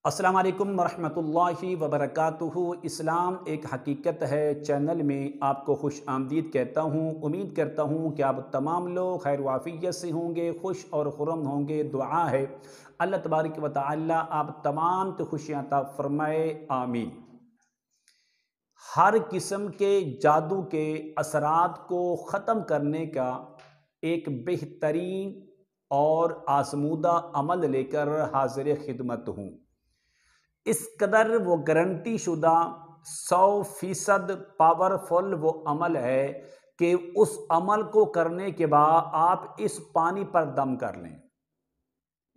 अस्सलाम वालेकुम वरहमतुल्लाहि वबरकातुहू। इस्लाम एक हकीकत है चैनल में आपको खुश आमदीद कहता हूँ। उम्मीद करता हूँ कि आप तमाम लोग खैर वाफ़ियत से होंगे, खुश और खुर्रम होंगे। दुआ है अल्लाह तबारक व तआला आप तमाम को खुशियाँ अता फरमाए, आमीन। हर किस्म के जादू के असरात को ख़त्म करने का एक बेहतरीन और आज़मूदा अमल लेकर हाज़िर खिदमत हूँ। इस कदर वो गारंटी शुदा 100% पावरफुल वो अमल है कि उस अमल को करने के बाद आप इस पानी पर दम कर लें।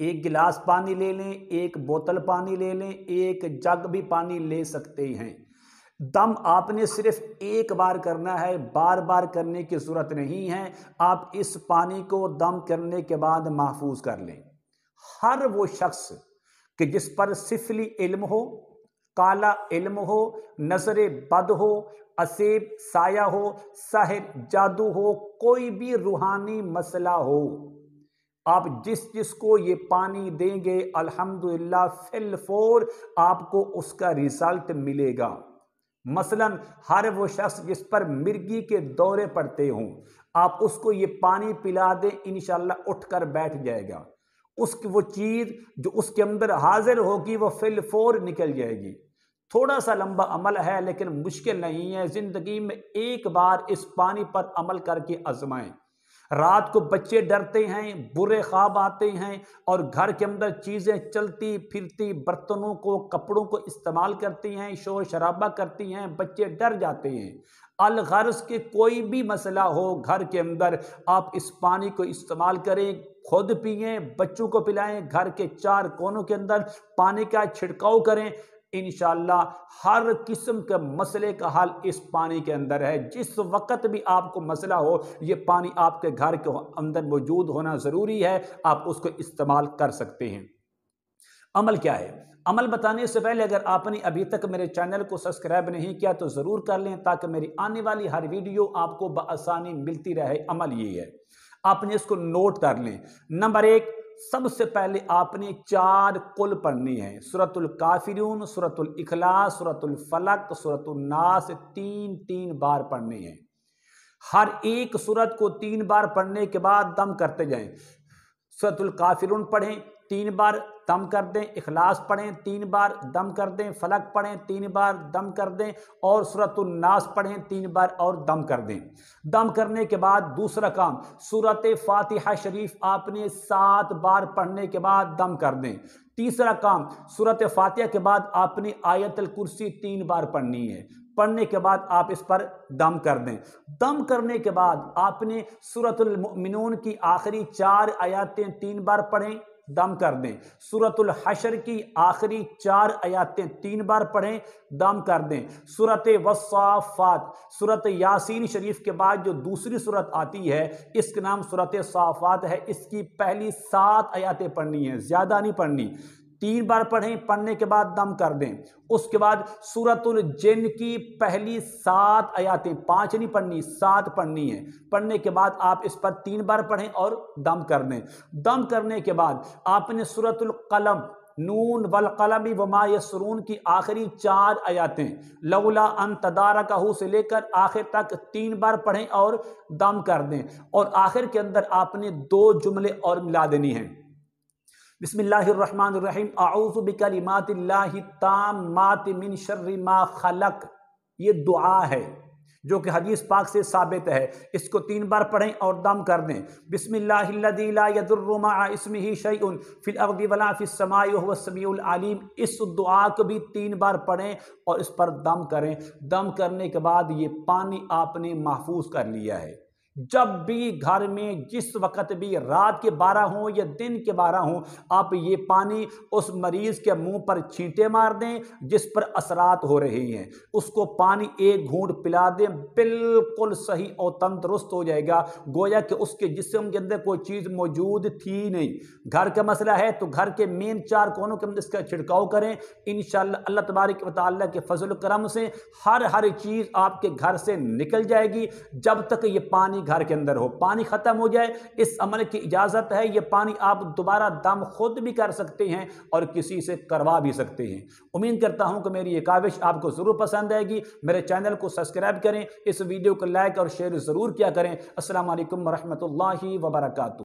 एक गिलास पानी ले लें, एक बोतल पानी ले लें, एक जग भी पानी ले सकते हैं। दम आपने सिर्फ एक बार करना है, बार बार करने की ज़रूरत नहीं है। आप इस पानी को दम करने के बाद महफूज कर लें। हर वो शख्स कि जिस पर सिफली इल्म हो, काला इल्म हो, नजर बद हो, असेब साया हो, साहिर जादू हो, कोई भी रूहानी मसला हो, आप जिसको ये पानी देंगे अल्हम्दुलिल्लाह फिल फौर आपको उसका रिजल्ट मिलेगा। मसलन हर वो शख्स जिस पर मिर्गी के दौरे पड़ते हों, आप उसको ये पानी पिला दें, इंशाअल्लाह उठकर बैठ जाएगा। उसकी वो चीज़ जो उसके अंदर हाजिर होगी वो फिल फौर निकल जाएगी। थोड़ा सा लंबा अमल है लेकिन मुश्किल नहीं है। ज़िंदगी में एक बार इस पानी पर अमल करके आजमाएं। रात को बच्चे डरते हैं, बुरे ख्वाब आते हैं और घर के अंदर चीज़ें चलती फिरती, बर्तनों को कपड़ों को इस्तेमाल करती हैं, शोर शराबा करती हैं, बच्चे डर जाते हैं। अलगर्ज के कोई भी मसला हो घर के अंदर, आप इस पानी को इस्तेमाल करें, खुद पिएं, बच्चों को पिलाएं, घर के चार कोनों के अंदर पानी का छिड़काव करें। इंशाअल्लाह हर किस्म के मसले का हल इस पानी के अंदर है। जिस वक्त भी आपको मसला हो, ये पानी आपके घर के अंदर मौजूद होना ज़रूरी है। आप उसको इस्तेमाल कर सकते हैं। अमल क्या है? अमल बताने से पहले अगर आपने अभी तक मेरे चैनल को सब्सक्राइब नहीं किया तो ज़रूर कर लें ताकि मेरी आने वाली हर वीडियो आपको बआसानी मिलती रहे। अमल ये है, आपने इसको नोट कर लें। नंबर 1, सबसे पहले आपने 4 कुल पढ़नी है। सूरतुल काफिरून, सूरतुल इखलास, सूरतुल फलक, सूरतुल नास, 3-3 बार पढ़नी है। हर एक सूरत को 3 बार पढ़ने के बाद दम करते जाएं। सूरतुल काफिरून पढ़ें, 3 बार दम कर दें। इखलास पढ़ें, 3 बार दम कर दें। फलक पढ़ें, 3 बार दम कर दें और सूरतुल नास पढ़ें, 3 बार और दम कर दें। दम करने के बाद दूसरा काम, सूरत फातिहा शरीफ आपने 7 बार पढ़ने के बाद दम कर दें। तीसरा काम, सूरत फातिहा के बाद आपने आयतुल कुर्सी 3 बार पढ़नी है। पढ़ने के बाद आप इस पर दम कर दें। दम करने के बाद आपने सूरतुल मुमिनून की आखिरी 4 आयतें 3 बार पढ़ें, दम कर दें। सूरतुल हशर की आखिरी 4 आयतें 3 बार पढ़ें, दम कर दें। सूरत वस्साफात, सूरत यासीन शरीफ के बाद जो दूसरी सूरत आती है इसका नाम सूरत साफात है। इसकी पहली 7 आयतें पढ़नी है, ज़्यादा नहीं पढ़नी। 3 बार पढ़ें, पढ़ने के बाद दम कर दें। उसके बाद सूरतुल जिन की पहली 7 आयतें, 5 नहीं पढ़नी, 7 पढ़नी है। पढ़ने के बाद आप इस पर 3 बार पढ़ें और दम कर दें। दम करने के बाद आपने सूरतुल कलम, नून वल कलमी वमा यसरून की आखिरी 4 आयतें लौला अन तदारकहू से लेकर आखिर तक 3 बार पढ़ें और दम कर दें। और आखिर के अंदर आपने 2 जुमले और मिला देनी हैं। बिस्मिल्लाहिर्रहमानिर्रहीम, अऊज़ु बिकलिमातिल्लाहि ताम्माति मिन शर्रि मा खलक। ये दुआ है जो कि हदीस पाक से साबित है। इसको 3 बार पढ़ें और दम कर दें। बिस्मिल्लाहिल्लज़ी ला यदुर्रु मअ इस्मिही शैउन फिल अर्दि वला फिस समाई वहुव समीउल अलीम। इस दुआ को भी 3 बार पढ़ें और इस पर दम करें। दम करने के बाद ये पानी आपने महफूज कर लिया है। जब भी घर में जिस वक़्त भी रात के 12 हों या दिन के 12 हों, आप ये पानी उस मरीज़ के मुंह पर छींटे मार दें जिस पर असरात हो रहे हैं। उसको पानी 1 घूंट पिला दें, बिल्कुल सही और तंदुरुस्त हो जाएगा। गोया कि उसके जिस्म के अंदर कोई चीज़ मौजूद थी नहीं। घर का मसला है तो घर के मेन 4 कोनों के अंदर इसका छिड़काव करें। इंशाअल्लाह अल्लाह तबारक व तआला के फजल करम से हर चीज़ आपके घर से निकल जाएगी। जब तक ये पानी घर के अंदर हो, पानी ख़त्म हो जाए, इस अमल की इजाज़त है। ये पानी आप दोबारा दम खुद भी कर सकते हैं और किसी से करवा भी सकते हैं। उम्मीद करता हूं कि मेरी ये काविश आपको ज़रूर पसंद आएगी। मेरे चैनल को सब्सक्राइब करें, इस वीडियो को लाइक और शेयर ज़रूर किया करें। अस्सलाम वालेकुम व रहमतुल्लाहि व बरकातुहू।